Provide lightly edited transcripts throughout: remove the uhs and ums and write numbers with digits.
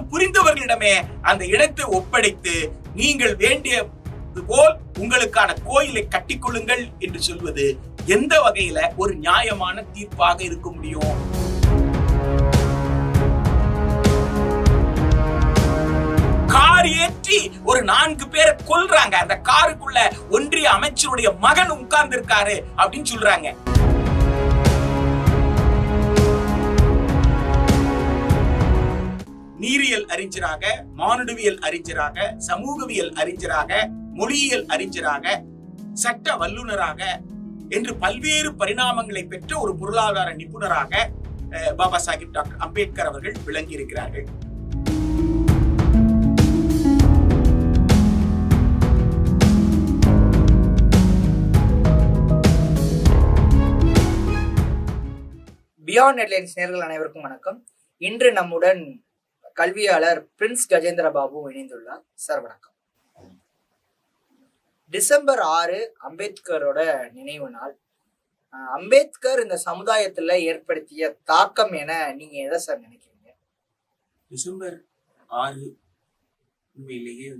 இதெல்லாம் புரிந்தவர்களிடமே அந்த இடத்தை ஒப்படைத்து நீங்கள் வேண்டிய போல் உங்களுக்கான கோயிலை கட்டிக்கொள்ளுங்கள் என்று சொல்வது எந்த வகையில ஒரு நியாயமான தீர்ப்பாக இருக்க முடியும்? கார் ஏற்றி ஒரு 4 பேரை கொல்றாங்க. அந்த காருக்குள்ள ஒன்றிய அமைச்சருடைய மகன் உட்கார்ந்து இருக்காரு அப்படின்னு சொல்றாங்க. நீரியல் அறிஞராக, மானுடவியல் அறிஞராக, சமூகவியல் அறிஞராக, மொழியியல் அறிஞராக, சட்ட வல்லுநராக என்று பல்வேறு பரிணாமங்களை பெற்ற ஒரு பொருளாதார நிபுணராக பாபா சாஹிப் டாக்டர் அம்பேத்கர் அவர்கள் விளங்கி இருக்கிறார்கள். பியாண்ட் ஹெட்லைன்ஸ் நேயர்கள் அனைவருக்கும் வணக்கம். இன்று நம்முடன் கல்வியாளர் பிரின்ஸ் கஜேந்திர பாபு இணைந்துள்ளார். சார் வணக்கம். டிசம்பர் 6 அம்பேத்கரோட நினைவு நாள். அம்பேத்கர் இந்த சமுதாயத்துல ஏற்படுத்திய தாக்கம் என நீங்க எதை சார் நினைக்கிறீங்க? டிசம்பர் 6 உண்மையிலேயே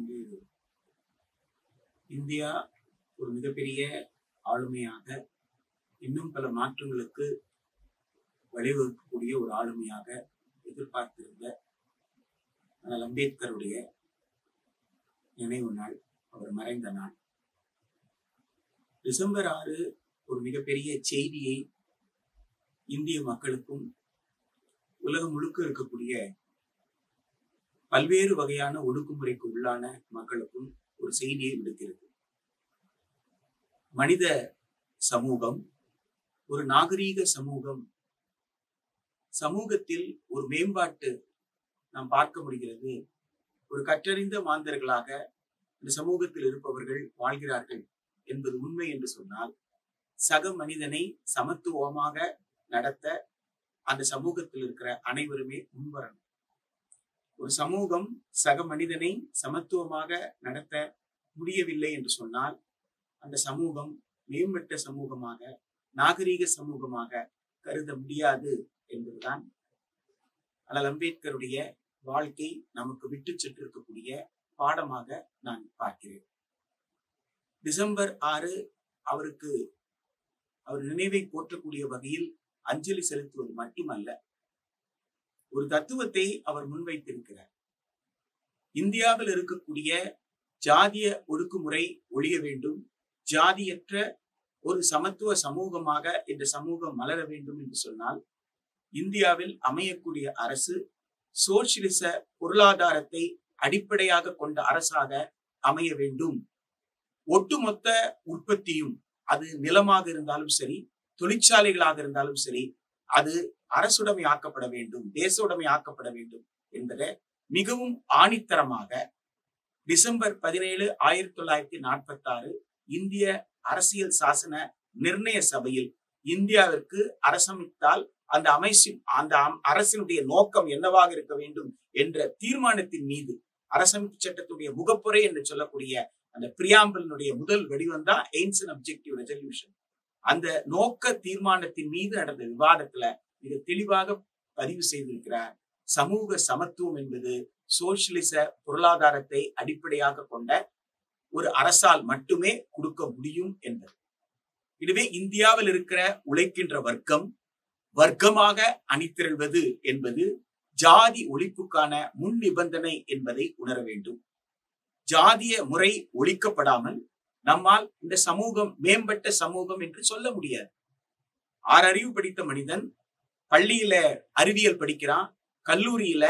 இந்தியா ஒரு மிகப்பெரிய ஆளுமையாக, இன்னும் பல மாற்றங்களுக்கு வழிவகுக்கக்கூடிய ஒரு ஆளுமையாக எதிர்பார்த்திருந்த ஆனால் அம்பேத்கருடைய நினைவு நாள், அவர் மறைந்த நாள். டிசம்பர் 6 ஒரு மிகப்பெரிய செய்தியை இந்திய மக்களுக்கும் உலகம் முழுக்க இருக்கக்கூடிய பல்வேறு வகையான ஒடுக்குமுறைக்கு உள்ளான மக்களுக்கும் ஒரு செய்தியை விடுக்கிறது. மனித சமூகம் ஒரு நாகரீக சமூகம். சமூகத்தில் ஒரு மேம்பாட்டு நாம் பார்க்க முடிகிறது. ஒரு கற்றறிந்த மாந்தர்களாக இந்த சமூகத்தில் இருப்பவர்கள் வாழ்கிறார்கள் என்பது உண்மை என்று சொன்னால், சக மனிதனை சமத்துவமாக நடத்த அந்த சமூகத்தில் இருக்கிற அனைவருமே முன்வரணும். ஒரு சமூகம் சக மனிதனை சமத்துவமாக நடத்த முடியவில்லை என்று சொன்னால், அந்த சமூகம் மேம்பட்ட சமூகமாக, நாகரீக சமூகமாக கருத முடியாது என்பதுதான் ஆனால் அம்பேத்கருடைய வாழ்க்கை நமக்கு விட்டு சென்றிருக்கக்கூடிய பாடமாக நான் பார்க்கிறேன். டிசம்பர் 6 அவருக்கு அவர் நினைவை போற்றக்கூடிய வகையில் அஞ்சலி செலுத்துவது மட்டுமல்ல, ஒரு தத்துவத்தை அவர் முன்வைத்திருக்கிறார். இந்தியாவில் இருக்கக்கூடிய ஜாதிய ஒடுக்குமுறை ஒழிய வேண்டும், ஜாதியற்ற ஒரு சமத்துவ சமூகமாக இந்த சமூகம் மலர வேண்டும் என்று சொன்னால், இந்தியாவில் அமையக்கூடிய அரசு சோசியலிச பொருளாதாரத்தை அடிப்படையாக கொண்ட அரசாக அமைய வேண்டும். ஒட்டுமொத்த உற்பத்தியும், அது நிலமாக இருந்தாலும் சரி, தொழிற்சாலைகளாக இருந்தாலும் சரி, அது அரசுடைமை ஆக்கப்பட வேண்டும், தேசோடைமை ஆக்கப்பட வேண்டும் என்பதை மிகவும் ஆணித்தரமாக டிசம்பர் 17, 1946 இந்திய அரசியல் சாசன நிர்ணய சபையில் இந்தியாவிற்கு அரசமைத்தால் அந்த அரசினுடைய நோக்கம் என்னவாக இருக்க வேண்டும் என்ற தீர்மானத்தின் மீது, அரசமைப்பு சட்டத்துடைய முகப்புரை என்று சொல்லக்கூடிய அந்த பிரியாம்பிளினுடைய முதல் வடிவம் தான் எய்ம்ஸ் அண்ட் அப்ஜெக்டிவ் ரெசல்யூஷன். அந்த நோக்க தீர்மானத்தின் மீது நடந்த விவாதத்துல மிக தெளிவாக பதிவு செய்திருக்கிறார். சமூக சமத்துவம் என்பது சோசியலிச பொருளாதாரத்தை அடிப்படையாக கொண்ட ஒரு அரசால் மட்டுமே கொடுக்க முடியும் என்பது. இதுவே இந்தியாவில் இருக்கிற உழைக்கின்ற வர்க்கமாக அணிதிரள்வது என்பது ஜாதி ஒழிப்புக்கான முன் நிபந்தனை என்பதை உணர வேண்டும். ஜாதிய முறை ஒழிக்கப்படாமல் நம்மால் இந்த சமூகம் மேம்பட்ட சமூகம் என்று சொல்ல முடியாது. 6 அறிவு படித்த மனிதன் பள்ளியில அறிவியல் படிக்கிறான், கல்லூரியில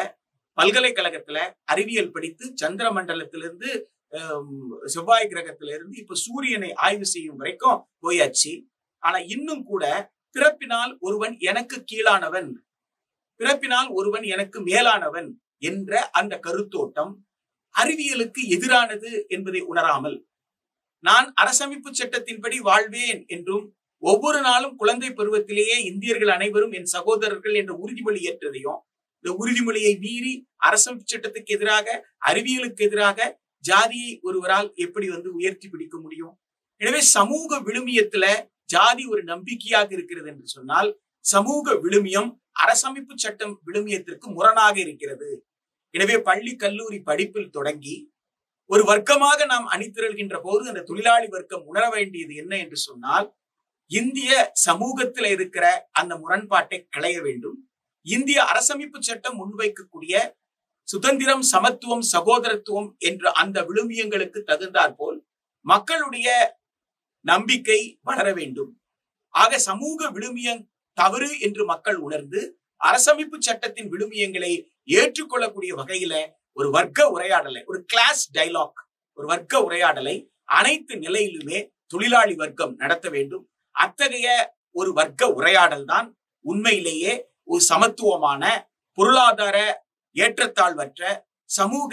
பல்கலைக்கழகத்துல அறிவியல் படித்து சந்திர மண்டலத்திலிருந்து செவ்வாய் கிரகத்திலிருந்து இப்ப சூரியனை ஆய்வு செய்யும் வரைக்கும் போயாச்சு. ஆனா இன்னும் கூட பிறப்பினால் ஒருவன் எனக்கு கீழானவன், பிறப்பினால் ஒருவன் எனக்கு மேலானவன் என்ற அந்த கருத்தோட்டம் அறிவியலுக்கு எதிரானது என்பதை உணராமல், நான் அரசமைப்பு சட்டத்தின்படி வாழ்வேன் என்றும் ஒவ்வொரு நாளும் குழந்தை பருவத்திலேயே இந்தியர்கள் அனைவரும் என் சகோதரர்கள் என்ற உறுதிமொழி ஏற்றதையும், இந்த உறுதிமொழியை மீறி அரசமைப்பு சட்டத்துக்கு எதிராக, அறிவியலுக்கு எதிராக ஜாதியை ஒருவரால் எப்படி உயர்த்தி பிடிக்க முடியும்? எனவே சமூக விழுமியத்துல ஜாதி ஒரு நம்பிக்கையாக இருக்கிறது என்று சொன்னால், சமூக விழுமியம் அரசமைப்பு சட்டம் விழுமியத்திற்கு முரணாக இருக்கிறது. எனவே பள்ளி கல்லூரி படிப்பில் தொடங்கி ஒரு வர்க்கமாக நாம் அணிதிரள்கின்ற போது அந்த தொழிலாளி வர்க்கம் உணர வேண்டியது என்ன என்று சொன்னால், இந்திய சமூகத்தில் இருக்கிற அந்த முரண்பாட்டை களைய வேண்டும். இந்திய அரசமைப்பு சட்டம் முன்வைக்கக்கூடிய சுதந்திரம், சமத்துவம், சகோதரத்துவம் என்ற அந்த விழுமியங்களுக்கு தகுந்தாற் போல் மக்களுடைய நம்பிக்கை வளர வேண்டும். ஆக சமூக விழுமியம் தவறு என்று மக்கள் உணர்ந்து அரசமைப்பு சட்டத்தின் விழுமியங்களை ஏற்றுக்கொள்ளக்கூடிய வகையில ஒரு வர்க்க உரையாடலை, ஒரு கிளாஸ் டயலாக், ஒரு வர்க்க உரையாடலை அனைத்து நிலையிலுமே தொழிலாளி வர்க்கம் நடத்த வேண்டும். அத்தகைய ஒரு வர்க்க உரையாடல் தான் உண்மையிலேயே ஒரு சமத்துவமான, பொருளாதார ஏற்றத்தாழ்வற்ற, சமூக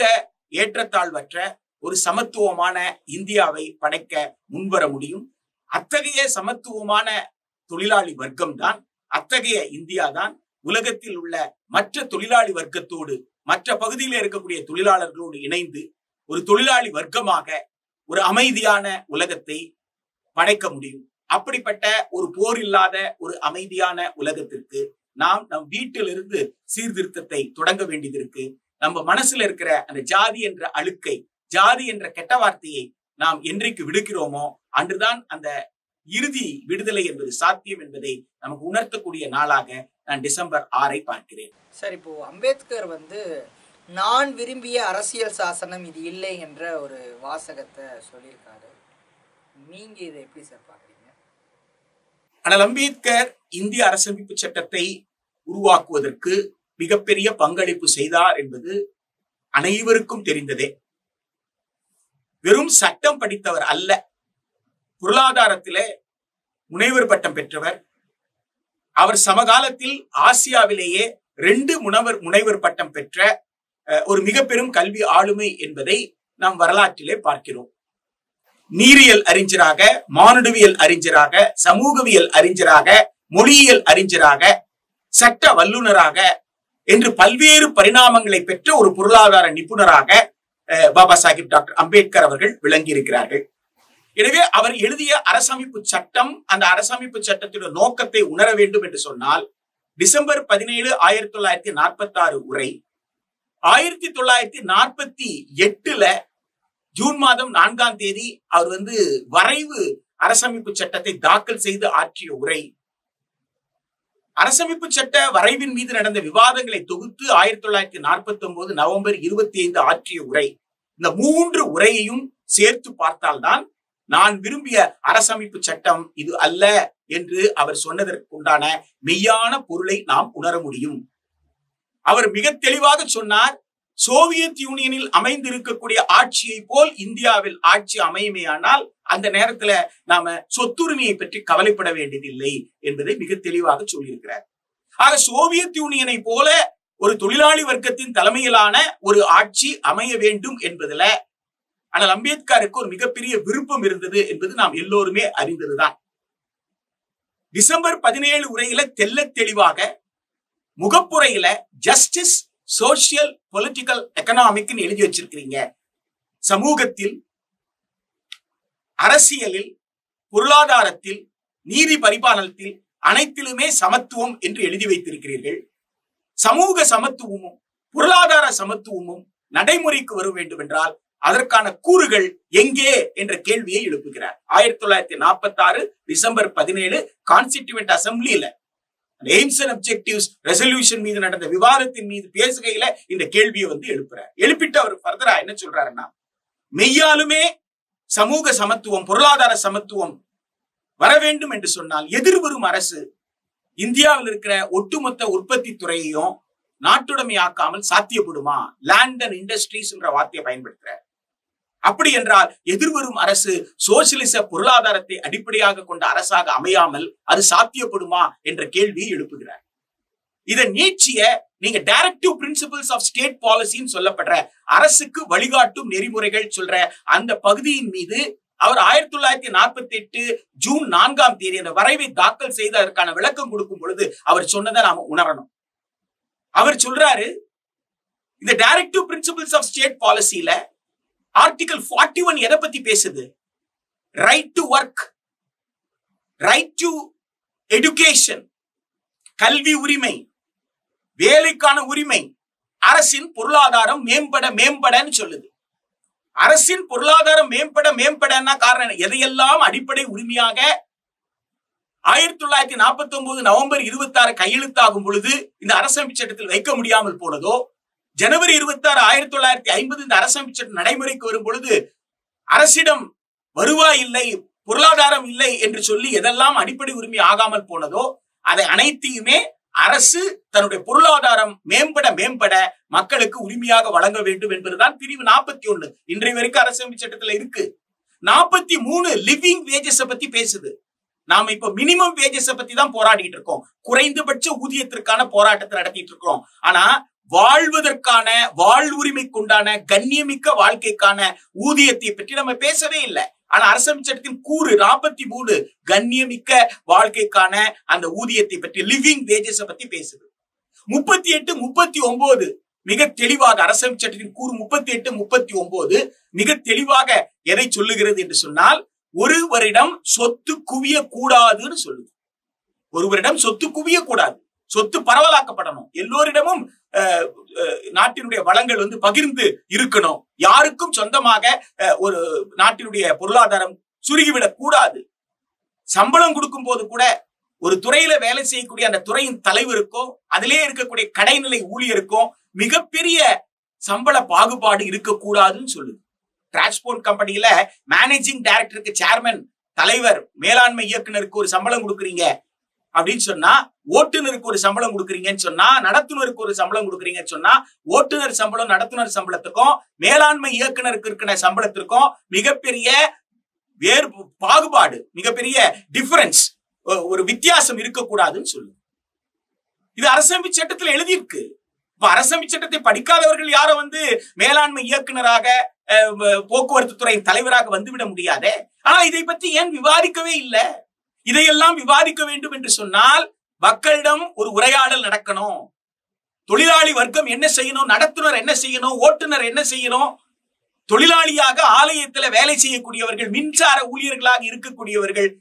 ஏற்றத்தாழ்வற்ற ஒரு சமத்துவமான இந்தியாவை படைக்க முன்வர முடியும். அத்தகைய சமத்துவமான தொழிலாளி வர்க்கம் தான், அத்தகைய இந்தியா தான் உலகத்தில் உள்ள மற்ற தொழிலாளி வர்க்கத்தோடு, மற்ற பகுதியில் இருக்கக்கூடிய தொழிலாளர்களோடு இணைந்து ஒரு தொழிலாளி வர்க்கமாக ஒரு அமைதியான உலகத்தை படைக்க முடியும். அப்படிப்பட்ட ஒரு போர் இல்லாத ஒரு அமைதியான உலகத்திற்கு நாம் நம் வீட்டிலிருந்து சீர்திருத்தத்தை தொடங்க வேண்டியது இருக்கு. நம்ம மனசுல இருக்கிற அந்த ஜாதி என்ற அழுக்கை, ஜாதி என்ற கெட்ட வார்த்தையை நாம் என்றைக்கு விடுக்கிறோமோ அன்றுதான் அந்த இறுதி விடுதலை என்பது சாத்தியம் என்பதை நமக்கு உணர்த்தக்கூடிய நாளாக நான் டிசம்பர் 6 பார்க்கிறேன். சார், இப்போ அம்பேத்கர் நான் விரும்பிய அரசியல் சாசனம் இது இல்லை என்ற ஒரு வாசகத்தை சொல்லியிருக்காரு. நீங்க இதை எப்படி சார் பாக்குறீங்க? ஆனால் அம்பேத்கர் இந்திய அரசமைப்பு சட்டத்தை உருவாக்குவதற்கு மிகப்பெரிய பங்களிப்பு செய்தார் என்பது அனைவருக்கும் தெரிந்ததே. வெறும் சட்டம் படித்தவர் அல்ல, பொருளாதாரத்திலே முனைவர் பட்டம் பெற்றவர். அவர் சமகாலத்தில் ஆசியாவிலேயே 2 முனைவர் பட்டம் பெற்ற ஒரு மிக பெரும் கல்வி ஆளுமை என்பதை நாம் வரலாற்றிலே பார்க்கிறோம். நீரியல் அறிஞராக, மானுடவியல் அறிஞராக, சமூகவியல் அறிஞராக, மொழியியல் அறிஞராக, சட்ட வல்லுநராக என்று பல்வேறு பரிணாமங்களை பெற்ற ஒரு பொருளாதார நிபுணராக பாபா சாஹிப் டாக்டர் அம்பேத்கர் அவர்கள் விளங்கி இருக்கிறார்கள். எனவே அவர் எழுதிய அரசமைப்பு சட்டம், அந்த அரசமைப்பு சட்டத்தின் நோக்கத்தை உணர வேண்டும் என்று சொன்னால், டிசம்பர் 17, 1946 உரை 1948 ஜூன் மாதம் 4ஆம் தேதி அவர் வரைவு அரசமைப்பு சட்டத்தை தாக்கல் செய்து ஆற்றிய உரை, அரசமைப்பு சட்ட வரைவின் மீது நடந்த விவாதங்களை தொகுத்து 1949 நவம்பர் 25 ஆற்றிய உரை, இந்த 3 உரையையும் சேர்த்து பார்த்தால்தான் நான் விரும்பிய அரசமைப்பு சட்டம் இது அல்ல என்று அவர் சொன்னதற்குண்டான மெய்யான பொருளை நாம் உணர முடியும். அவர் மிக தெளிவாக சொன்னார், சோவியத் யூனியனில் அமைந்திருக்கக்கூடிய ஆட்சியை போல் இந்தியாவில் ஆட்சி அமையுமேயானால் அந்த நேரத்துல நாம சொத்துரிமையை பற்றி கவலைப்பட வேண்டியதில்லை என்பதை மிக தெளிவாக சொல்லியிருக்கிறார். ஆக சோவியத் யூனியனை போல ஒரு தொழிலாளி வர்க்கத்தின் தலைமையிலான ஒரு ஆட்சி அமைய வேண்டும் என்பதுல ஆனால் அம்பேத்கருக்கு ஒரு மிகப்பெரிய விருப்பம் இருந்தது என்பது நாம் எல்லோருமே அறிந்ததுதான். டிசம்பர் 17 உரையில தெல்ல தெளிவாக முகப்புரையில ஜஸ்டிஸ், சோசியல், பொலிட்டிக்கல், எக்கனாமிக் எழுதி வச்சிருக்கிறீங்க. சமூகத்தில், அரசியலில், பொருளாதாரத்தில், நீதி பரிபாலனத்தில் அனைத்திலுமே சமத்துவம் என்று எழுதி வைத்திருக்கிறீர்கள். சமூக சமத்துவமும் பொருளாதார சமத்துவமும் நடைமுறைக்கு வர வேண்டும் என்றால் அதற்கான கூறுகள் எங்கே என்ற கேள்வியை எழுப்புகிறார். 1946 டிசம்பர் 17 கான்ஸ்டிடியூவன்ட் அசம்பிளியில எய்ம்ஸ் அண்ட் அப்ஜெக்டிவ்ஸ் ரெசல்யூஷன் மீது நடந்த விவாதத்தின் மீது பேசுகையில இந்த கேள்வியை எழுப்புறார். எழுப்பிட்டு அவர் ஃபர்தரா என்ன சொல்றாருன்னா, மெய்யாலுமே சமூக சமத்துவம், பொருளாதார சமத்துவம் வர வேண்டும் என்று சொன்னால் எதிர்வரும் அரசு இந்தியாவில் இருக்கிற ஒட்டுமொத்த உற்பத்தி துறையையும் நாட்டுடைமையாக்காமல் சாத்தியப்படுமா? லேண்ட் அண்ட் இண்டஸ்ட்ரீஸ் என்ற வார்த்தையை பயன்படுத்துற. அப்படி என்றால் எதிர்வரும் அரசு சோசியலிச பொருளாதாரத்தை அடிப்படையாக கொண்ட அரசாக அமையாமல் அது சாத்தியப்படுமா என்ற கேள்வியை எழுப்புகிறார். இதை நீட்சிய நீங்க டைரக்டிவ் பிரின்சிபிள்ஸ் ஆஃப் ஸ்டேட் பாலிசின்னு சொல்லப்படுற அரசுக்கு வழிகாட்டும் நெறிமுறைகள் சொல்ற அந்த பகுதியின் மீது அவர் 1948 ஜூன் 4ஆம் தேதி அந்த வரைவை தாக்கல் செய்து அதற்கான விளக்கம் கொடுக்கும் பொழுது அவர் சொன்னதை நாம உணரணும். அவர் சொல்றாரு, இந்த டைரக்டிவ் பிரின்சிபிள்ஸ் ஆஃப் ஸ்டேட் பாலிசியில ஆர்டிகல் 41 எதை பத்தி பேசுது? Right to work, right to education, கல்வி உரிமை, வேலைக்கான உரிமை, அரசின் பொருளாதாரம் மேம்பட மேம்படன்னு சொல்லுது. அரசின் பொருளாதாரம் மேம்பட மேம்படன்னா காரணம் எதையெல்லாம் அடிப்படை உரிமையாக 1949 நவம்பர் 26 கையெழுத்தாகும் பொழுது இந்த அரசமைப்பு சட்டத்தில் வைக்க முடியாமல் போனதோ, ஜனவரி 26 1950 இந்த அரசமைப்பு சட்டம் நடைமுறைக்கு வரும் பொழுது அரசிடம் வருவாய் இல்லை, பொருளாதாரம் இல்லை என்று சொல்லி எதெல்லாம் அடிப்படை உரிமை ஆகாமல் போனதோ அதை அனைத்தையுமே அரசு தன்னுடைய பொருளாதாரம் மேம்பட மேம்பட மக்களுக்கு உரிமையாக வழங்க வேண்டும் என்பதுதான் பிரிவு 41 இன்றைய வரைக்கும் அரசமைப்பு சட்டத்துல இருக்கு. 43 லிவிங் வேஜஸ் பத்தி பேசுது. நாம இப்ப மினிமம் வேஜஸ் பத்தி தான் போராடிட்டு இருக்கோம். குறைந்தபட்ச ஊதியத்திற்கான போராட்டத்தை நடத்திட்டு இருக்கிறோம். ஆனா வாழ்வதற்கான வாழ்வுரிமைக்கு உண்டான கண்ணியமிக்க வாழ்க்கைக்கான ஊதியத்தை பற்றி நம்ம பேசவே இல்லை. ஆனா அரசமைப்பு சட்டத்தின் கூறு 43 கண்ணியமிக்க வாழ்க்கைக்கான அந்த ஊதியத்தை பற்றி லிவிங் வேஜஸ் பத்தி பேசுது. 38 39 மிக தெளிவாக அரசமைப்பு சட்டத்தின் கூறு 38 39 மிக தெளிவாக எதை சொல்லுகிறது என்று சொன்னால், ஒருவரிடம் சொத்து குவிய கூடாதுன்னு சொல்லுது. ஒருவரிடம் சொத்து குவிய கூடாது, சொத்து பரவலாக்கப்படணும், எல்லோரிடமும் நாட்டினுடைய வளங்கள் பகிர்ந்து இருக்கணும், யாருக்கும் சொந்தமாக ஒரு நாட்டினுடைய பொருளாதாரம் சுருகிவிடக் கூடாது. சம்பளம் கொடுக்கும் போது கூட ஒரு துறையில வேலை செய்யக்கூடிய அந்த துறையின் தலைவருக்கும் அதிலே இருக்கக்கூடிய கடைநிலை ஊழியருக்கும் மிகப்பெரிய சம்பள பாகுபாடு இருக்கக்கூடாதுன்னு சொல்லுது. டிரான்ஸ்போர்ட் கம்பெனியில மேனேஜிங் டைரக்டருக்கு, சேர்மன், தலைவர், மேலாண்மை இயக்குனருக்கு ஒரு சம்பளம் கொடுக்குறீங்க அப்படின்னு சொன்னா, ஓட்டுநருக்கு ஒரு சம்பளம் கொடுக்குறீங்கன்னு சொன்னா, நடத்துனருக்கு ஒரு சம்பளம் கொடுக்குறீங்கன்னு சொன்னா, ஓட்டுநர் சம்பளம் நடத்துனர் சம்பளத்துக்கும் மேலாண்மை இயக்குனருக்கு இருக்கிற சம்பளத்திற்கும் மிகப்பெரிய வேறு பாகுபாடு, மிகப்பெரிய டிஃபரன்ஸ், ஒரு வித்தியாசம் இருக்கக்கூடாதுன்னு சொல்லுது. இது அரசமைப்பு சட்டத்தில் எழுதியிருக்கு. இப்ப அரசமைப்பு சட்டத்தை படிக்காதவர்கள் யாரும் மேலாண்மை இயக்குனராக, போக்குவரத்து துறையின் தலைவராக வந்துவிட முடியாதே. ஆனா இதை பற்றி ஏன் விவாதிக்கவே இல்லை? இதையெல்லாம் விவாதிக்க வேண்டும் என்று சொன்னால் மக்களிடம் ஒரு உரையாடல் நடக்கணும். தொழிலாளி வர்க்கம் என்ன செய்யணும், நடத்துனர் என்ன செய்யணும், ஓட்டுநர் என்ன செய்யணும், தொழிலாளியாக ஆலயத்துல வேலை செய்யக்கூடியவர்கள், மின்சார ஊழியர்களாக இருக்கக்கூடியவர்கள்,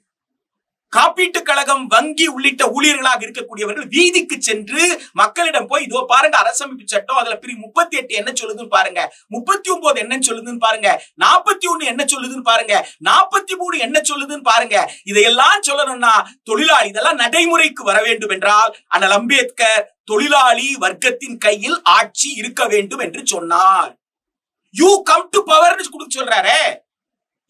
காப்பீட்டு கழகம், வங்கி உள்ளிட்ட ஊழியர்களாக இருக்கக்கூடியவர்கள் வீதிக்கு சென்று மக்களிடம் போய், இதோ பாருங்க அரசமைப்பு சட்டம், அதுல பிரிவு 38 என்ன சொல்லுதுன்னு பாருங்க, 39 என்ன சொல்லுதுன்னு பாருங்க, 41 என்ன சொல்லுதுன்னு பாருங்க, 43 என்ன சொல்லுதுன்னு பாருங்க. இதையெல்லாம் சொல்லணும்னா தொழிலாளி இதெல்லாம் நடைமுறைக்கு வர வேண்டும் என்றால் அண்ணல் அம்பேத்கர் தொழிலாளி வர்க்கத்தின் கையில் ஆட்சி இருக்க வேண்டும் என்று சொன்னார். யூ கம் டு பவர் கொடுக்க சொல்றாரு.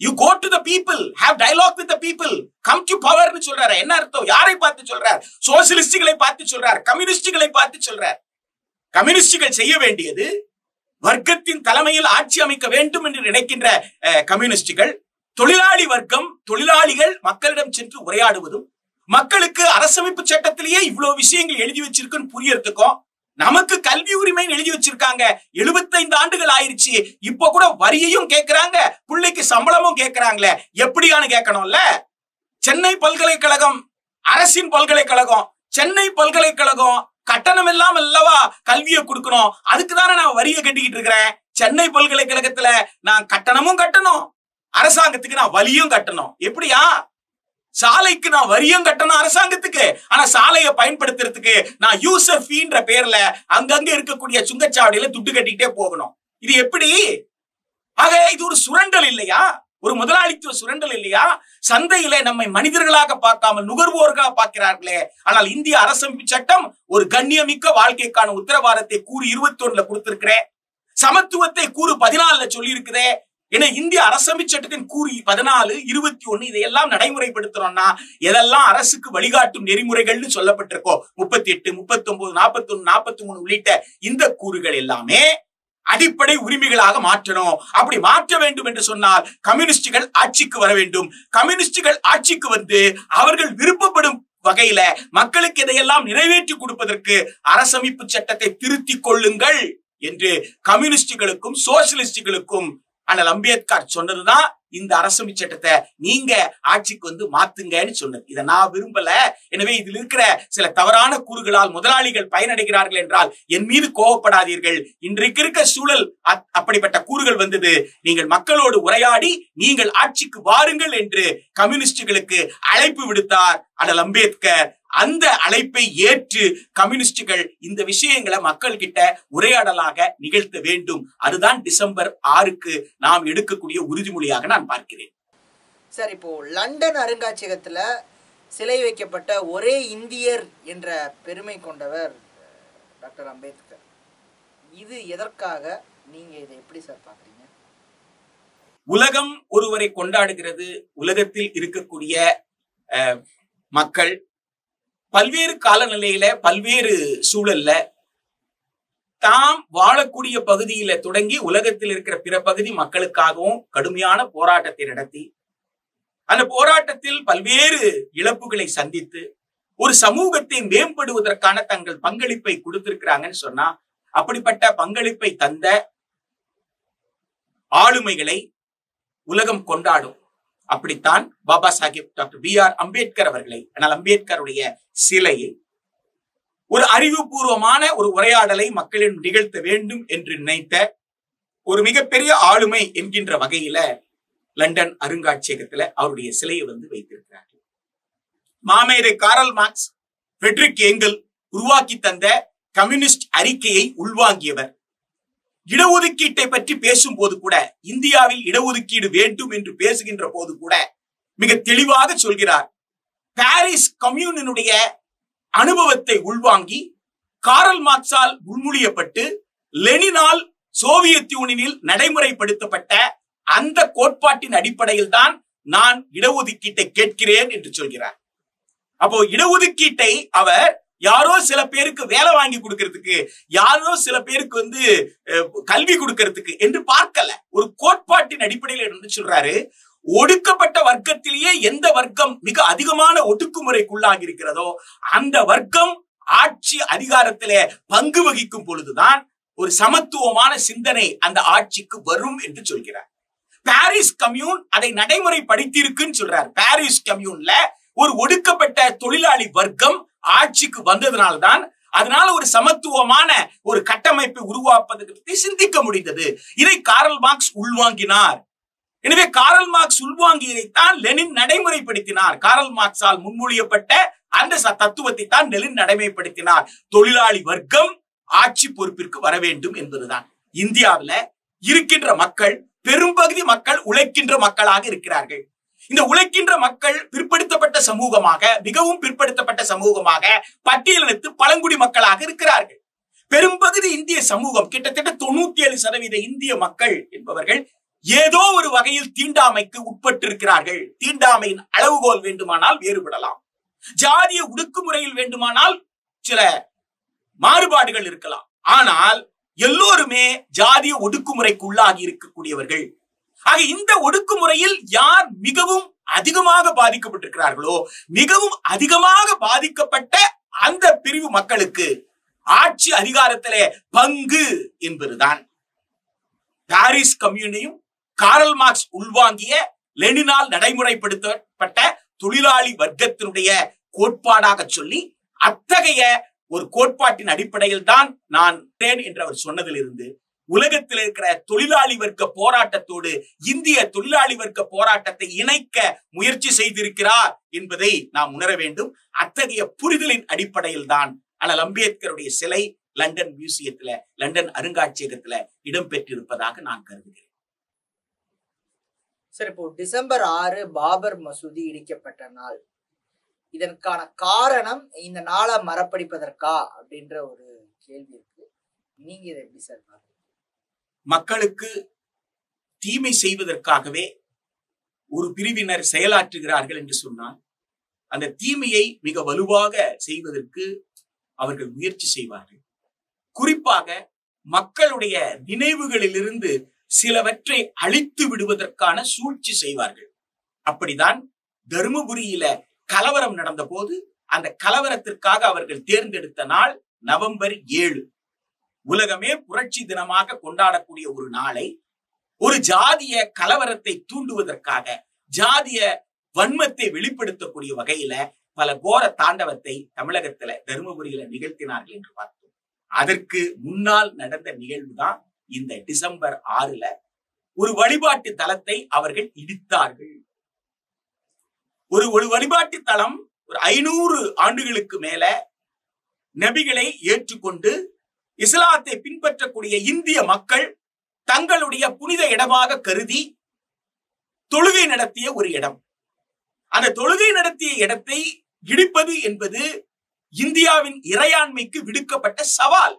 You go to the people, have dialogue with the people, come to power னு சொல்றாரு. என்ன அர்த்தம்? யாரை பார்த்து சொல்றார்? சோசியலிஸ்டுகளை பார்த்து சொல்றார், கம்யூனிஸ்டுகளை பார்த்து சொல்றார். கம்யூனிஸ்டுகள் செய்ய வேண்டியது வர்க்கத்தின் தலைமையில் ஆட்சி அமைக்க வேண்டும் என்று நினைக்கின்ற கம்யூனிஸ்டுகள், தொழிலாளி வர்க்கம், தொழிலாளிகள் மக்களிடம் சென்று உரையாடுவதும், மக்களுக்கு அரசமைப்பு சட்டத்திலேயே இவ்வளவு விஷயங்கள் எழுதி வச்சிருக்குன்னு புரியறதுக்கும், நமக்கு கல்வி உரிமை எழுதி வச்சிருக்காங்க, 75 ஆண்டுகள் ஆயிருச்சு, இப்ப கூட வரியையும் கேட்கிறாங்க, பிள்ளைக்கு சம்பளமும் கேட்கிறாங்களே, எப்படியானு கேட்கணும்ல. சென்னை பல்கலைக்கழகம் அரசின் பல்கலைக்கழகம், சென்னை பல்கலைக்கழகம் கட்டணம் எல்லாம் அல்லவா கல்வியை கொடுக்கணும், அதுக்குதானே நான் வரியை கட்டிக்கிட்டு இருக்கிறேன். சென்னை பல்கலைக்கழகத்துல நான் கட்டணமும் கட்டணும், அரசாங்கத்துக்கு நான் வரியும் கட்டணும். எப்படியா? சாலைக்கு நான் வரியும் கட்டணும் அரசாங்கத்துக்கு, ஆனா சாலையை பயன்படுத்துறதுக்கு நான் யூசர் ஃபீன்ற பேர்ல அங்கங்க இருக்கக்கூடிய சுங்கச்சாவடியில துட்டு கட்டிக்கிட்டே போகணும். இது எப்படி? ஆக இது ஒரு சுரண்டல் இல்லையா? ஒரு முதலாளித்துவ சுரண்டல் இல்லையா? சந்தையில நம்மை மனிதர்களாக பார்க்காமல் நுகர்வோர்களாக பார்க்கிறார்களே. ஆனால் இந்திய அரசமைப்பு சட்டம் ஒரு கண்ணியமிக்க வாழ்க்கைக்கான உத்தரவாதத்தை கூறு 21 கொடுத்திருக்கிறேன். சமத்துவத்தை கூறு 14 சொல்லி இருக்குதே. ஏன்னா இந்திய அரசமைப்பு சட்டத்தின் கூறு 14, 21 இதையெல்லாம் நடைமுறைப்படுத்தணும்னா எதெல்லாம் அரசுக்கு வழிகாட்டும் நெறிமுறைகள்னு சொல்லப்பட்டிருக்கோ 38, 39, 41, 43 உள்ளிட்ட இந்த கூறுகள் எல்லாமே அடிப்படை உரிமைகளாக மாற்றணும். அப்படி மாற்ற வேண்டும் என்று சொன்னால் கம்யூனிஸ்டுகள் ஆட்சிக்கு வர வேண்டும். கம்யூனிஸ்டுகள் ஆட்சிக்கு அவர்கள் விருப்பப்படும் வகையில மக்களுக்கு இதையெல்லாம் நிறைவேற்றி கொடுப்பதற்கு அரசமைப்பு சட்டத்தை திருத்திக் கொள்ளுங்கள் என்று கம்யூனிஸ்டுகளுக்கும் சோசியலிஸ்டுகளுக்கும் அண்ணல் அம்பேத்கர் சொன்னதுதான் இந்த அரசமைப்பு சட்டத்தை நீங்க ஆட்சிக்கு மாத்துங்கன்னு சொன்னது. இதை நான் விரும்பல. எனவே இதில் இருக்கிற சில தவறான கூறுகளால் முதலாளிகள் பயனடைகிறார்கள் என்றால் என் மீது கோபப்படாதீர்கள். இன்றைக்கு இருக்க சூழல் அப்படிப்பட்ட கூறுகள் வந்தது. நீங்கள் மக்களோடு உரையாடி நீங்கள் ஆட்சிக்கு வாருங்கள் என்று கம்யூனிஸ்டுகளுக்கு அழைப்பு விடுத்தார் அண்ணல் அம்பேத்கர். அந்த அழைப்பை ஏற்று கம்யூனிஸ்டுகள் இந்த விஷயங்களை மக்கள் கிட்ட உரையாடலாக நிகழ்த்த வேண்டும். அதுதான் டிசம்பர் 6க்கு நாம் எடுக்கக்கூடிய உறுதிமொழியாக நான் பார்க்கிறேன். சார், இப்போ லண்டன் அருங்காட்சியகத்துல சிலை வைக்கப்பட்ட ஒரே இந்தியர் என்ற பெருமை கொண்டவர் டாக்டர் அம்பேத்கர். இது எதற்காக? நீங்க இதை எப்படி சார் பாக்குறீங்க? உலகம் ஒருவரை கொண்டாடுகிறது. உலகத்தில் இருக்கக்கூடிய மக்கள் பல்வேறு காலநிலையில பல்வேறு சூழல்ல தாம் வாழக்கூடிய பகுதியில தொடங்கி உலகத்தில் இருக்கிற பிற பகுதி மக்களுக்காகவும் கடுமையான போராட்டத்தை நடத்தி அந்த போராட்டத்தில் பல்வேறு இழப்புகளை சந்தித்து ஒரு சமூகத்தை மேம்படுவதற்கான தங்கள் பங்களிப்பை கொடுத்திருக்கிறாங்கன்னு சொன்னா, அப்படிப்பட்ட பங்களிப்பை தந்த ஆளுமைகளை உலகம் கொண்டாடும். அப்படித்தான் பாபா சாஹிப் டாக்டர் B.R. அம்பேத்கர் அவர்களை, ஆனால் அம்பேத்கருடைய சிலையை ஒரு அறிவுபூர்வமான ஒரு உரையாடலை மக்களிடம் நிகழ்த்த வேண்டும் என்று நினைத்த ஒரு மிகப்பெரிய ஆளுமை என்கின்ற வகையில லண்டன் அருங்காட்சியகத்துல அவருடைய சிலையை வைத்திருக்கிறார்கள். மாமேதை காரல் மார்க்ஸ், ஃபிரெட்ரிக் ஏங்கல் உருவாக்கி தந்த கம்யூனிஸ்ட் அறிக்கையை உள்வாங்கியவர். இடஒதுக்கீட்டை பற்றி பேசும்போது கூட, இந்தியாவில் இடஒதுக்கீடு வேண்டும் என்று பேசுகின்ற போது கூட மிக தெளிவாக சொல்கிறார். பாரிஸ் கம்யூனினுடைய அனுபவத்தை உள்வாங்கி காரல் மார்க்ஸால் முன்மொழியப்பட்டு லெனினால் சோவியத் யூனியனில் நடைமுறைப்படுத்தப்பட்ட அந்த கோட்பாட்டின் அடிப்படையில் தான் நான் இடஒதுக்கீட்டை கேட்கிறேன் என்று சொல்கிறார். அப்போ இடஒதுக்கீட்டை அவர் யாரோ சில பேருக்கு வேலை வாங்கி கொடுக்கிறதுக்கு, யாரோ சில பேருக்கு கல்வி கொடுக்கிறதுக்கு என்று பார்க்கல. ஒரு கோட்பாட்டின் அடிப்படையில் என்று சொல்றாரு. ஒடுக்கப்பட்ட வர்க்கத்திலேயே எந்த வர்க்கம் மிக அதிகமான ஒடுக்குமுறைக்குள்ளாகி இருக்கிறதோ அந்த வர்க்கம் ஆட்சி அதிகாரத்திலே பங்கு வகிக்கும் பொழுதுதான் ஒரு சமத்துவமான சிந்தனை அந்த ஆட்சிக்கு வரும் என்று சொல்கிறார். பாரிஸ் கம்யூன் அதை நடைமுறைப்படுத்தியிருக்குன்னு சொல்றார். பாரிஸ் கம்யூன்ல ஒரு ஒடுக்கப்பட்ட தொழிலாளி வர்க்கம் ஆட்சிக்கு வந்ததுனால்தான் அதனால ஒரு சமத்துவமான ஒரு கட்டமைப்பை உருவாக்குவதற்கு பற்றி சிந்திக்க முடிந்தது. இதை காரல் மார்க்ஸ் உள்வாங்கினார். எனவே காரல் மார்க்ஸ் உள்வாங்கியதைத்தான் லெனின் நடைமுறைப்படுத்தினார். காரல் மார்க்ஸால் முன்மொழியப்பட்ட அந்த தத்துவத்தை தான் லெனின் நடைமுறைப்படுத்தினார். தொழிலாளி வர்க்கம் ஆட்சி பொறுப்பிற்கு வர வேண்டும் என்பதுதான். இந்தியாவில் இருக்கின்ற மக்கள் பெரும்பகுதி மக்கள் உழைக்கின்ற மக்களாக இருக்கிறார்கள். இந்த உழைக்கின்ற மக்கள் பிற்படுத்தப்பட்ட சமூகமாக, மிகவும் பிற்படுத்தப்பட்ட சமூகமாக, பட்டியலினத்து பழங்குடி மக்களாக இருக்கிறார்கள். பெரும்பகுதி இந்திய சமூகம், கிட்டத்தட்ட 97% இந்திய மக்கள் என்பவர்கள் ஏதோ ஒரு வகையில் தீண்டாமைக்கு உட்பட்டிருக்கிறார்கள். தீண்டாமையின் அளவுகோல் வேண்டுமானால் வேறுபடலாம், ஜாதிய ஒடுக்குமுறையில் வேண்டுமானால் சில மாறுபாடுகள் இருக்கலாம். ஆனால் எல்லோருமே ஜாதிய ஒடுக்குமுறைக்கு உள்ளாகி இருக்கக்கூடியவர்கள். ஆக இந்த ஒடுக்குமுறையில் யார் மிகவும் அதிகமாக பாதிக்கப்பட்டிருக்கிறார்களோ, மிகவும் அதிகமாக பாதிக்கப்பட்ட அந்த பிரிவு மக்களுக்கு ஆட்சி அதிகாரத்திலே பங்கு என்பதுதான் பாரிஸ் கம்யூனையும் காரல் மார்க்ஸ் உள்வாங்கிய லெனினால் நடைமுறைப்படுத்தப்பட்ட தொழிலாளி வர்க்கத்தினுடைய கோட்பாடாக சொல்லி, அத்தகைய ஒரு கோட்பாட்டின் அடிப்படையில் தான் நான் என்று அவர் சொன்னதிலிருந்து உலகத்தில் இருக்கிற தொழிலாளி வர்க்க போராட்டத்தோடு இந்திய தொழிலாளி வர்க்க போராட்டத்தை இணைக்க முயற்சி செய்திருக்கிறார் என்பதை நாம் உணர வேண்டும். அத்தகைய புரிதலின் அடிப்படையில் தான் ஆனால் அம்பேத்கருடைய சிலை லண்டன் மியூசியத்துல, லண்டன் அருங்காட்சியகத்துல இடம்பெற்றிருப்பதாக நான் கருதுகிறேன். சரி, இப்போ டிசம்பர் 6 பாபர் மசூதி இடிக்கப்பட்ட நாள். இதற்கான காரணம் இந்த நாளை மறப்படிப்பதற்கா அப்படின்ற ஒரு கேள்வி இருக்கு. நீங்க இதை எப்படி சார் பாருங்க? மக்களுக்கு தீமை செய்வதற்காகவே ஒரு பிரிவினர் செயலாற்றுகிறார்கள் என்று சொன்னால், அந்த தீமையை மிக வலுவாக செய்வதற்கு அவர்கள் முயற்சி செய்வார்கள். குறிப்பாக மக்களுடைய நினைவுகளிலிருந்து சிலவற்றை அழித்து விடுவதற்கான சூழ்ச்சி செய்வார்கள். அப்படிதான் தர்மபுரியில கலவரம் நடந்த போது அந்த கலவரத்திற்காக அவர்கள் தேர்ந்தெடுத்த நாள் நவம்பர் 7. உலகமே புரட்சி தினமாக கொண்டாடக்கூடிய ஒரு நாளை ஒரு ஜாதிய கலவரத்தை தூண்டுவதற்காக, ஜாதிய வன்மத்தை வெளிப்படுத்தக்கூடிய வகையில பல கோர தாண்டவத்தை தமிழகத்துல தர்மபுரியில நிகழ்த்தினார்கள் என்று பார்த்தோம். அதற்கு முன்னால் நடந்த நிகழ்வு தான் இந்த டிசம்பர் 6 ஒரு வழிபாட்டு தலத்தை அவர்கள் இடித்தார்கள். ஒரு வழிபாட்டு தலம் ஒரு 500 ஆண்டுகளுக்கு மேல நபிகளை ஏற்றுக்கொண்டு இஸ்லாத்தை பின்பற்றக்கூடிய இந்திய மக்கள் தங்களுடைய புனித இடமாக கருதி தொழுகை நடத்திய ஒரு இடம். அந்த தொழுகை நடத்திய இடத்தை இடிப்பது என்பது இந்தியாவின் இறையாண்மைக்கு விடுக்கப்பட்ட சவால்,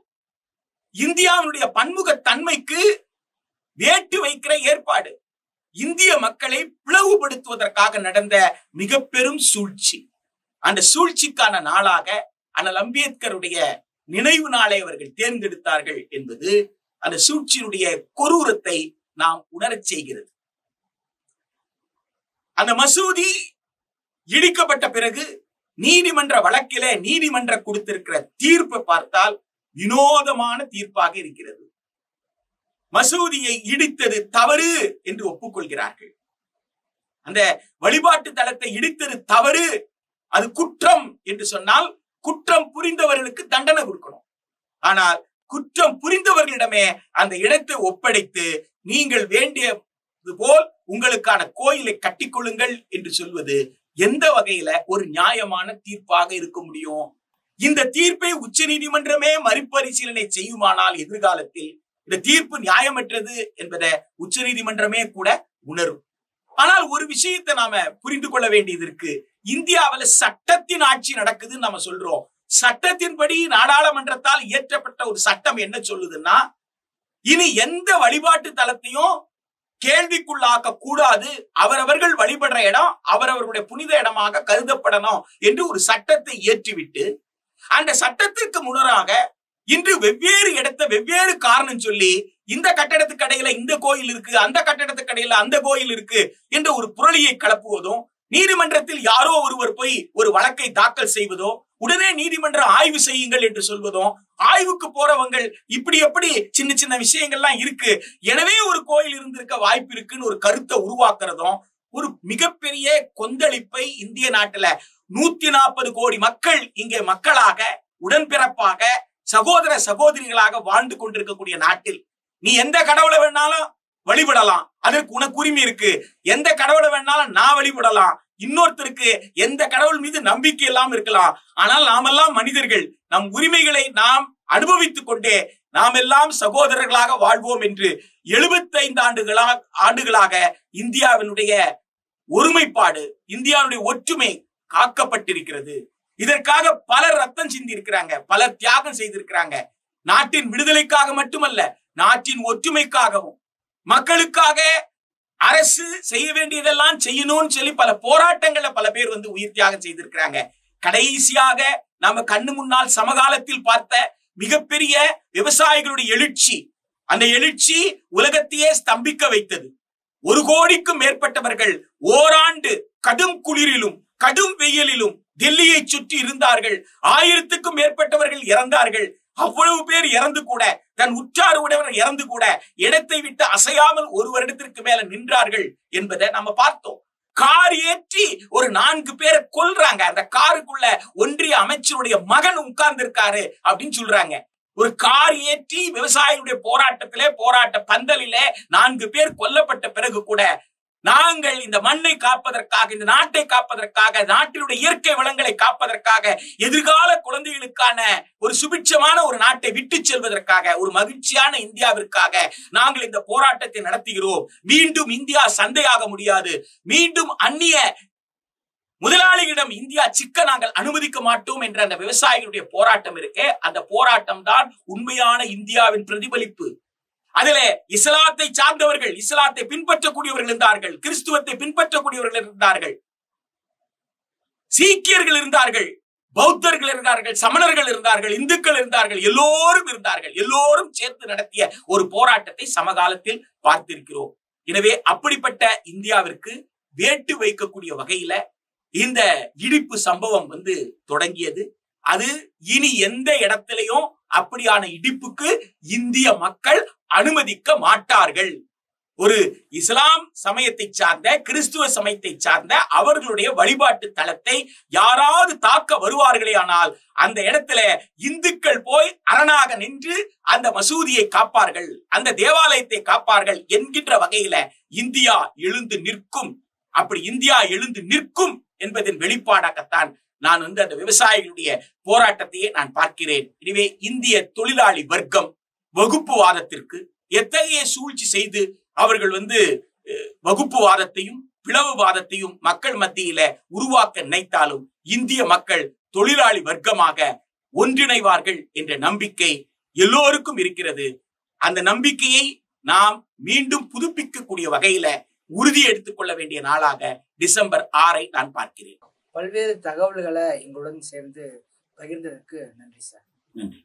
இந்தியாவினுடைய பன்முக தன்மைக்கு வேட்டு வைக்கிற ஏற்பாடு, இந்திய மக்களை பிளவுபடுத்துவதற்காக நடந்த மிக பெரும் சூழ்ச்சி. அந்த சூழ்ச்சிக்கான நாளாக அண்ணல் அம்பேத்கருடைய நினைவு நாளை அவர்கள் தேர்ந்தெடுத்தார்கள் என்பது அந்த சூழ்ச்சியினுடைய கொடூரத்தை நாம் உணரச் செய்கிறது. அந்த மசூதி இடிக்கப்பட்ட பிறகு நீதிமன்ற வழக்கில நீதிமன்றம் கொடுத்திருக்கிற தீர்ப்பை பார்த்தால் வினோதமான தீர்ப்பாக இருக்கிறது. மசூதியை இடித்தது தவறு என்று ஒப்புக்கொள்கிறார்கள். அந்த வழிபாட்டு தலத்தை இடித்தது தவறு, அது குற்றம் என்று சொன்னால் குற்றம் புரிந்தவர்களுக்கு தண்டனை கொடுக்கணும். ஆனால் குற்றம் புரிந்தவர்களிடமே அந்த இடத்தை ஒப்படைத்து நீங்கள் வேண்டியது போல் உங்களுக்கான கோயிலை கட்டிக்கொள்ளுங்கள் என்று சொல்வது எந்த வகையில ஒரு நியாயமான தீர்ப்பாக இருக்க முடியும்? இந்த தீர்ப்பை உச்ச நீதிமன்றமே மறுபரிசீலனை செய்யுமானால் எதிர்காலத்தில் இந்த தீர்ப்பு நியாயமற்றது என்பதை உச்ச நீதிமன்றமே கூட உணரும். ஆனால் ஒரு விஷயத்தை நாம புரிந்து கொள்ள வேண்டியது இருக்கு. இந்தியாவில சட்டத்தின் ஆட்சி நடக்குதுன்னு நம்ம சொல்றோம். சட்டத்தின்படி நாடாளுமன்றத்தால் இயற்றப்பட்ட ஒரு சட்டம் என்ன சொல்லுதுன்னா, இனி எந்த வழிபாட்டு தலத்தையும் கேள்விக்குள்ளாக்க கூடாது, அவரவர்கள் வழிபடுற இடம் அவரவர்களுடைய புனித இடமாக கருதப்படணும் என்று ஒரு சட்டத்தை இயற்றிவிட்டு, அந்த சட்டத்திற்கு முன்னராக இன்று வெவ்வேறு இடத்தை வெவ்வேறு காரணம் சொல்லி இந்த கட்டடத்துக்கு இடையில இந்த கோயில் இருக்கு, அந்த கட்டடத்துக்கு இடையில அந்த கோயில் இருக்கு என்ற ஒரு புரளியை கிளப்புவதும், நீதிமன்றத்தில் யாரோ ஒருவர் போய் ஒரு வழக்கை தாக்கல் செய்வதோ, உடனே நீதிமன்றம் ஆய்வு செய்யுங்கள் என்று சொல்வதும், ஆய்வுக்கு போறவங்க இப்படி எப்படி சின்ன சின்ன விஷயங்கள்லாம் இருக்கு, எனவே ஒரு கோயில் இருந்திருக்க வாய்ப்பு இருக்குன்னு ஒரு கருத்தை உருவாக்குறதும் ஒரு மிகப்பெரிய கொந்தளிப்பை இந்திய நாட்டுல 140 கோடி மக்கள் இங்கே மக்களாக உடன்பிறப்பாக சகோதர சகோதரிகளாக வாழ்ந்து கொண்டிருக்கக்கூடிய நாட்டில் நீ எந்த கடவுளை வேணாலும் வழிபடலாம், அதற்கு உனக்கு உரிமை இருக்கு. எந்த கடவுளை வேணாலும் நான் வழிபடலாம், இன்னொருத்தருக்கு எந்த கடவுள் மீது நம்பிக்கை இல்லாம இருக்கலாம். ஆனால் நாமெல்லாம் மனிதர்கள், நம் உரிமைகளை நாம் அனுபவித்துக் கொண்டே நாம் எல்லாம் சகோதரர்களாக வாழ்வோம் என்று 75 ஆண்டுகளாக இந்தியாவினுடைய ஒருமைப்பாடு, இந்தியாவுடைய ஒற்றுமை காக்கப்பட்டிருக்கிறது. இதற்காக பலர் ரத்தம் சிந்தி இருக்கிறாங்க, பலர் தியாகம் செய்திருக்கிறாங்க. நாட்டின் விடுதலைக்காக மட்டுமல்ல, நாட்டின் ஒற்றுமைக்காகவும் மக்களுக்காக அரசு செய்ய வேண்டியதெல்லாம் செய்யணும்னு சொல்லி பல போராட்டங்களை பல பேர் உயிர் தியாகம் செய்திருக்கிறாங்க. கடைசியாக நாம கண்ணு முன்னால் சமகாலத்தில் பார்த்த மிகப்பெரிய விவசாயிகளுடைய எழுச்சி, அந்த எழுச்சி உலகத்தையே ஸ்தம்பிக்க வைத்தது. 1 கோடிக்கும் மேற்பட்டவர்கள் ஓராண்டு கடும் குளிரிலும் கடும் வெயிலிலும் டெல்லியை சுற்றி இருந்தார்கள். 1000க்கும் மேற்பட்டவர்கள் இறந்தார்கள். அவ்வளவு பேர் இறந்து கூட, தன் உற்றார் உடையவர் இறந்து கூட இடத்தை விட்டு அசையாமல் ஒரு வருடத்திற்கு மேல நின்றார்கள் என்பதை நம்ம பார்த்தோம். கார் ஏற்றி ஒரு 4 பேரை கொல்றாங்க. அந்த காருக்குள்ள ஒன்றிய அமைச்சருடைய மகன் உட்கார்ந்து இருக்காரு அப்படின்னு சொல்றாங்க. ஒரு கார் ஏற்றி விவசாயிகளுடைய போராட்ட பந்தலிலே 4 பேர் கொல்லப்பட்ட பிறகு கூட நாங்கள் இந்த மண்ணை காப்பதற்காக, இந்த நாட்டை காப்பதற்காக, நாட்டினுடைய இயற்கை வளங்களை காப்பதற்காக, எதிர்கால குழந்தைகளுக்கான ஒரு சுபிட்சமான ஒரு நாட்டை விட்டு செல்வதற்காக, ஒரு மகிழ்ச்சியான இந்தியாவிற்காக நாங்கள் இந்த போராட்டத்தை நடத்துகிறோம். மீண்டும் இந்தியா சந்தையாக முடியாது, மீண்டும் அந்நிய முதலாளிகளிடம் இந்தியா சிக்க நாங்கள் அனுமதிக்க மாட்டோம் என்ற அந்த விவசாயிகளுடைய போராட்டம் இருக்கே, அந்த போராட்டம் தான் உண்மையான இந்தியாவின் பிரதிபலிப்பு. அதிலே இஸ்லாத்தை சார்ந்தவர்கள், இஸ்லாத்தை பின்பற்றக்கூடியவர்கள் இருந்தார்கள், கிறிஸ்துவத்தை பின்பற்றக்கூடியவர்கள் இருந்தார்கள், சீக்கியர்கள் இருந்தார்கள், பௌத்தர்கள் இருந்தார்கள், சமணர்கள் இருந்தார்கள், இந்துக்கள் இருந்தார்கள், எல்லோரும் இருந்தார்கள். எல்லோரும் சேர்த்து நடத்திய ஒரு போராட்டத்தை சமகாலத்தில் பார்த்திருக்கிறோம். எனவே அப்படிப்பட்ட இந்தியாவிற்கு வேட்டு வைக்கக்கூடிய வகையில இந்த இடிப்பு சம்பவம் தொடங்கியது. அது இனி எந்த இடத்திலையும் அப்படியான இடிப்புக்கு இந்திய மக்கள் அனுமதிக்க மாட்டார்கள். ஒரு இஸ்லாம் சமயத்தை சார்ந்த, கிறிஸ்துவ சமயத்தை சார்ந்த அவர்களுடைய வழிபாட்டு தலத்தை யாராவது தாக்க வருவார்களே ஆனால் அந்த இடத்துல இந்துக்கள் போய் அரணாக நின்று அந்த மசூதியை காப்பார்கள், அந்த தேவாலயத்தை காப்பார்கள் என்கின்ற வகையில இந்தியா எழுந்து நிற்கும். அப்படி இந்தியா எழுந்து நிற்கும் என்பதன் வெளிப்பாடாகத்தான் நான் அந்த விவசாயிகளுடைய போராட்டத்தையே நான் பார்க்கிறேன். எனவே இந்திய தொழிலாளி வர்க்கம் வகுப்புவாதத்திற்கு எத்தகைய சூழ்ச்சி செய்து அவர்கள் வகுப்புவாதத்தையும் பிளவுவாதத்தையும் மக்கள் மத்தியில உருவாக்க நினைத்தாலும் இந்திய மக்கள் தொழிலாளி வர்க்கமாக ஒன்றிணைவார்கள் என்ற நம்பிக்கை எல்லோருக்கும் இருக்கிறது. அந்த நம்பிக்கையை நாம் மீண்டும் புதுப்பிக்கக்கூடிய வகையில உறுதி எடுத்துக் கொள்ள வேண்டிய நாளாக டிசம்பர் 6 நான் பார்க்கிறேன். பல்வேறு தகவல்களை எங்களுடன் சேர்ந்து பகிர்ந்ததற்கு நன்றி சார். நன்றி.